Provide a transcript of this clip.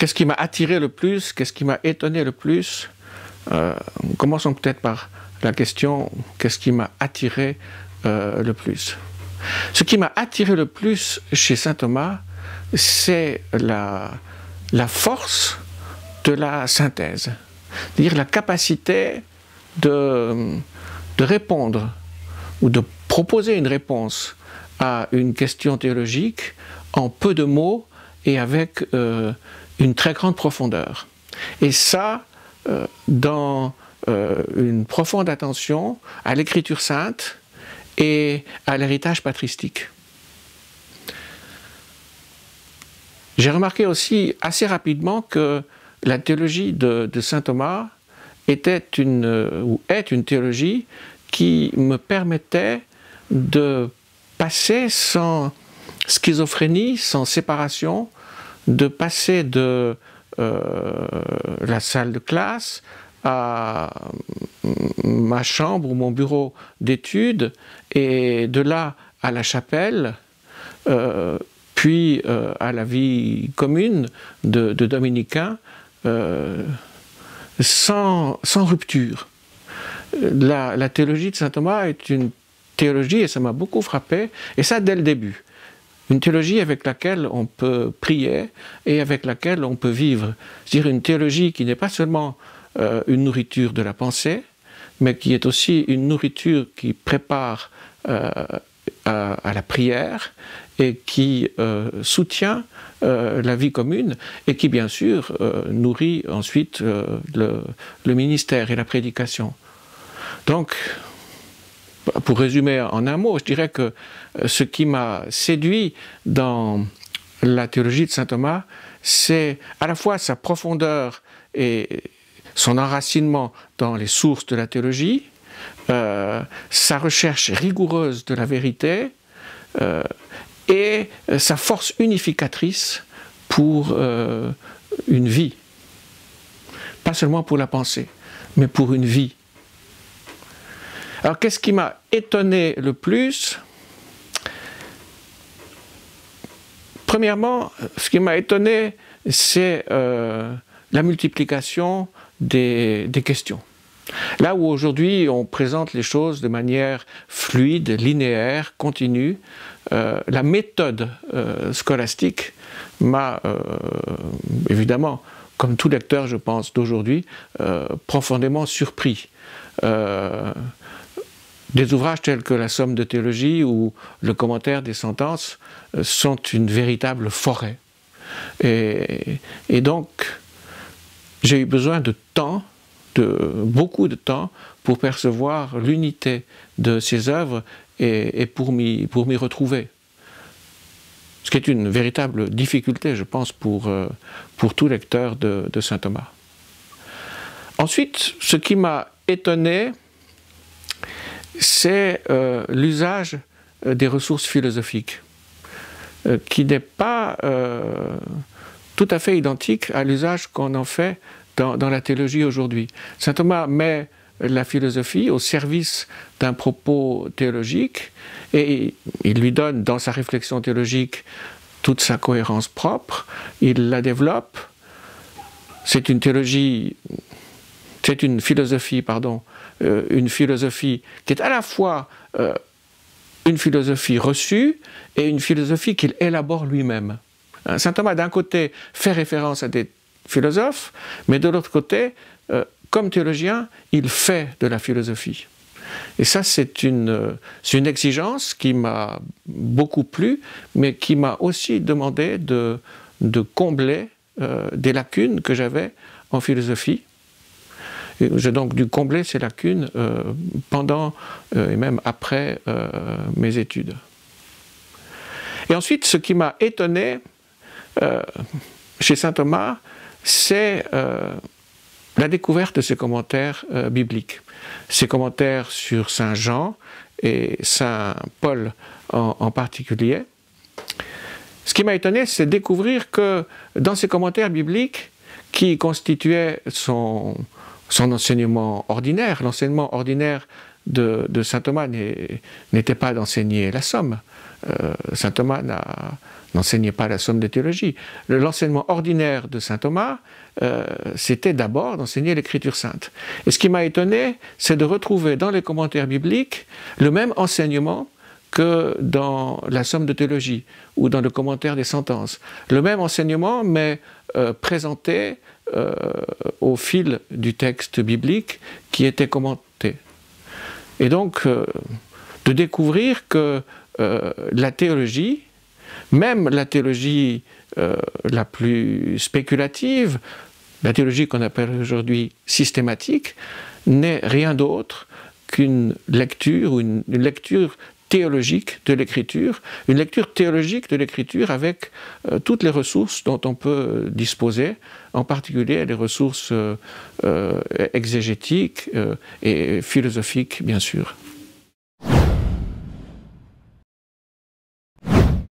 qu'est-ce qui m'a attiré le plus, qu'est-ce qui m'a étonné le plus? Commençons peut-être par la question, qu'est-ce qui m'a attiré le plus? Ce qui m'a attiré le plus chez saint Thomas, c'est la force de la synthèse, c'est-à-dire la capacité de répondre ou de proposer une réponse à une question théologique en peu de mots et avec une très grande profondeur. Et ça, dans une profonde attention à l'écriture sainte et à l'héritage patristique. J'ai remarqué aussi assez rapidement que la théologie de saint Thomas était est une théologie qui me permettait de passer sans schizophrénie, sans séparation, de passer de la salle de classe à ma chambre ou mon bureau d'études, et de là à la chapelle, puis à la vie commune de dominicains, sans rupture. La théologie de saint Thomas est une théologie, et ça m'a beaucoup frappé, et ça dès le début. Une théologie avec laquelle on peut prier et avec laquelle on peut vivre. C'est-à-dire une théologie qui n'est pas seulement une nourriture de la pensée, mais qui est aussi une nourriture qui prépare à la prière et qui soutient la vie commune et qui, bien sûr, nourrit ensuite le ministère et la prédication. Donc, pour résumer en un mot, je dirais que ce qui m'a séduit dans la théologie de saint Thomas, c'est à la fois sa profondeur et son enracinement dans les sources de la théologie, sa recherche rigoureuse de la vérité et sa force unificatrice pour une vie. Pas seulement pour la pensée, mais pour une vie. Alors, qu'est-ce qui m'a étonné le plus? Premièrement, ce qui m'a étonné, c'est la multiplication des questions. Là où aujourd'hui on présente les choses de manière fluide, linéaire, continue, la méthode scolastique m'a évidemment, comme tout lecteur, je pense, d'aujourd'hui, profondément surpris. Des ouvrages tels que la Somme de théologie ou le commentaire des sentences sont une véritable forêt. Et donc, j'ai eu besoin de temps, beaucoup de temps, pour percevoir l'unité de ces œuvres et pour m'y retrouver. Ce qui est une véritable difficulté, je pense, pour tout lecteur de saint Thomas. Ensuite, ce qui m'a étonné, c'est l'usage des ressources philosophiques, qui n'est pas tout à fait identique à l'usage qu'on en fait dans la théologie aujourd'hui. Saint Thomas met la philosophie au service d'un propos théologique et il lui donne dans sa réflexion théologique toute sa cohérence propre, il la développe. C'est une philosophie qui est à la fois une philosophie reçue et une philosophie qu'il élabore lui-même. Saint Thomas, d'un côté, fait référence à des philosophes, mais de l'autre côté, comme théologien, il fait de la philosophie. Et ça, c'est une exigence qui m'a beaucoup plu, mais qui m'a aussi demandé de combler des lacunes que j'avais en philosophie. J'ai donc dû combler ces lacunes pendant et même après mes études. Et ensuite, ce qui m'a étonné chez saint Thomas, c'est la découverte de ses commentaires bibliques. Ses commentaires sur saint Jean et saint Paul en particulier. Ce qui m'a étonné, c'est de découvrir que dans ses commentaires bibliques, qui constituaient son enseignement ordinaire, l'enseignement ordinaire de saint Thomas n'était pas d'enseigner la somme. Saint Thomas n'enseignait pas la somme de théologie. L'enseignement ordinaire de saint Thomas, c'était d'abord d'enseigner l'Écriture sainte. Et ce qui m'a étonné, c'est de retrouver dans les commentaires bibliques le même enseignement que dans la somme de théologie ou dans le commentaire des sentences. Le même enseignement, mais présenté au fil du texte biblique qui était commenté. Et donc, de découvrir que la théologie, même la théologie la plus spéculative, la théologie qu'on appelle aujourd'hui systématique, n'est rien d'autre qu'une lecture ou une lecture théologique de l'Écriture, une lecture théologique de l'Écriture avec toutes les ressources dont on peut disposer, en particulier les ressources exégétiques et philosophiques, bien sûr.